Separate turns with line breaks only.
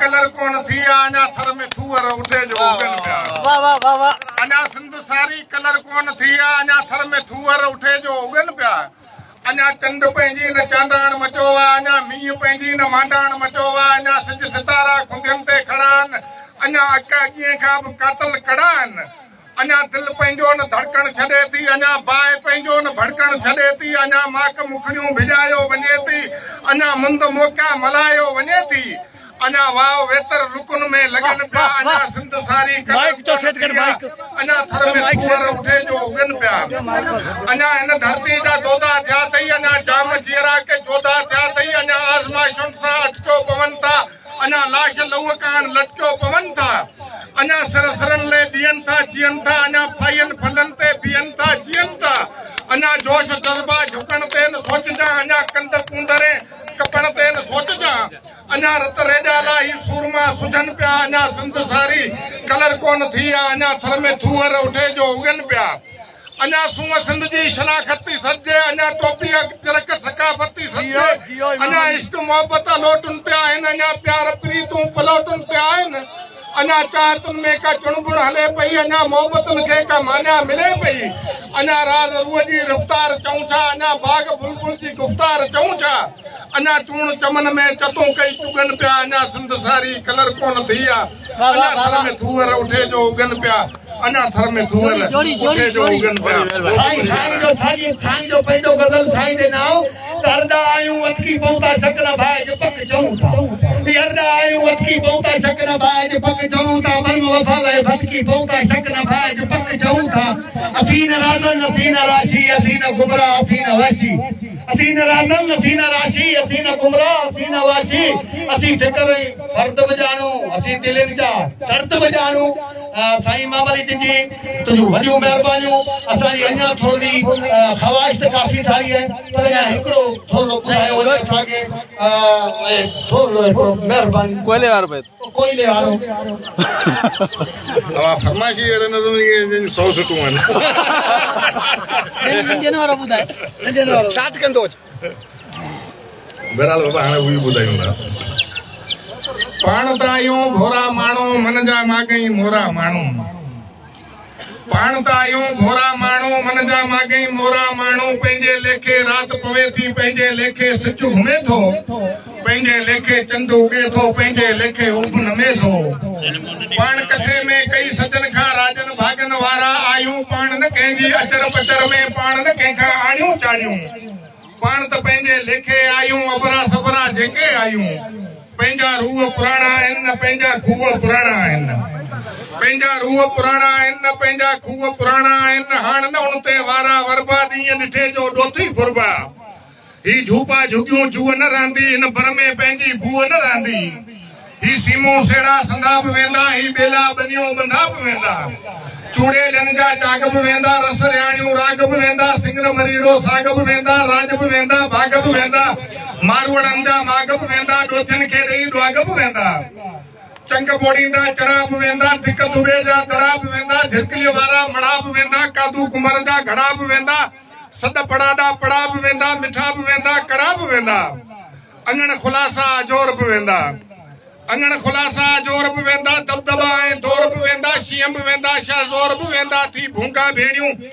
colour कोन थी अञा थर में थूअर उठे जो उगन पिया
वाह वाह वाह वाह
अञा सिंध सारी कलर कोन थी अञा थर में थूअर उठे जो उगन पिया अञा चंड पंहिंजी न चांडाण मचो आहे अञा मींहुं पंहिंजी न मांडाण मचो आहे अञा सिज सितारा खुंदियुनि ते खड़ा आहिनि अञा अक अॻिए खां बि कातल कड़ा आहिनि अञा दिलि पंहिंजो न धड़कण छॾे थी अञा बाहि पंहिंजो न भड़कण छॾे थी अञा माक मुखड़ियूं भिॼायो वञे थी अञा मुंद मोका मल्हायो वञे थी अञा वाव वेतर लुकुन में लगन पिया अञा सिंध सारी अञा थर में थूअर उठे जो उगन पिया अञा हिन धरती जा दोदा थिया अथई अञा जाम जीअरा के जोधा थिया अथई अञा आज़माइशुनि सां अटकियो पवनि था अञा लाश लहूअ कान लटकियो पवनि था अञा सरसरनि ले ॾियनि था जीअनि था अञा फाइनि फलनि ते बीहनि था जीअनि था अञा जोश जज़्बा झुकण ते न सोचजां अञा कंध कूंदरे कपण ते न सोचजां अञा रत रेजाला ही सूरमा सुझनि पिया अञा सिंध सारी कलर कोन थी आहे अञा थर में थूअर उठे जो उगनि पिया अञा सूंह सिंध जी शनाख़ती सजे अञा टोपी तिरक सकाफ़ती सजे अञा इश्क मोहबत लोटुनि ते आहिनि अञा प्यार प्रीतूं पलोटुनि ते आहिनि अञा चाहतुनि में का चुणबुण हले पई अञा मोहबतुनि खे का मान्या मिले पई अञा राज़ रूह जी रफ़्तार चऊं छा अञा बाग बुलबुल जी गुफ़्तार चऊं छा अञा चूण चमन में चतूं कई चुगनि पिया अञा सिंध सारी कलर कोन थी आहे अञा थर में थूअर उठे जो उगनि पिया अञा थर में थूअर उठे जो उगनि पिया
साईं जो पंहिंजो गज़ल साईं जे नाम हरदा आयूं अटकी पहुता शकना भाई जो पक चऊं था हरदा आयूं अटकी पहुता शकना भाई जो पक चऊं था बर्म वफा लाइ भटकी पहुता शकना भाई जो पक चऊं था असीन राज़न असीन राशि असीन गुमरा असीन वाशी असीन राज़न असीन राशि असीन गुमरा असीन वाशी असी ठिकर फर्द बजाणो असी दिलनि जा दर्द बजाणो साईं मामली जी तुझियूं वॾियूं महिरबानियूं असांजी अञा थोरी ख़वाहिश त काफ़ी सारी आहे पर अञा हिकिड़ो थोरो ॿुधायो वञे असांखे थोरो हिकिड़ो महिरबानी
कोयले वारो
कोयले वारो
फरमाइशी अहिड़े नमूने 100 सुठूं आहिनि
वारो ॿुधाए
छात कंदो
बहरहाल बाबा हाणे उहे ॿुधायूं था पाण त आहियूं भोरा माण्हू मन जा मागई मोरा माण्हू पाण त आहियूं भोरा माण्हू मन जा मागई मोरा माण्हू पंहिंजे लेखे राति पवे थी पंहिंजे लेखे सिज घुमे थो पंहिंजे लेखे चंड उगे थो पंहिंजे लेखे उभ नमे थो पाण कथे में कई सजन खां राजन भागन वारा आहियूं पाण न कंहिंजी अचर पचर में पाण न कंहिंखां आणियूं चाढ़ियूं पाण त पंहिंजे लेखे आहियूं अबरा सबरा जेके आहियूं पंहिंजा रूह पुराणा आहिनि पंहिंजा खूह पुराणा आहिनि पंहिंजा रूह पुराणा आहिनि पंहिंजा खूह पुराणा आहिनि हाणे न उन ते वारा वरबा ॾींहं ॾिठे जो ॾोथी फुरबा ही झूपा झुगियूं जूअ न रहंदी हिन बर में पंहिंजी बूअ न रहंदी ही सीमूं सेड़ा संदा बि वेंदा ही बेला बनियूं बंधा बि वेंदा चूड़ेलनि जा जाग बि वेंदा रस रियाणियूं राग बि वेंदा सिंगर मरीड़ो साग बि वेंदा राज बि वेंदा भाग बि वेंदा मारवड़नि जा माग बि वेंदा ॾोथियुनि खे ॾेई ॾुआग बि वेंदा चंग बोड़ींदा चढ़ा बि वेंदा धिक दुबे जा दड़ा बि वेंदा झिरकलीअ वारा मड़ा बि वेंदा कादू कुंभर जा घड़ा बि वेंदा सद पड़ाडा पड़ा बि वेंदा मिठा बि वेंदा कड़ा बि वेंदा अंगण खुलासा अजोर बि वेंदा अंगण खुलासा जोर बि वेंदा दबदबा ऐं दौर बि वेंदा शींहं बि वेंदा शहज़ोर बि वेंदा थी भूंगा भेड़ियूं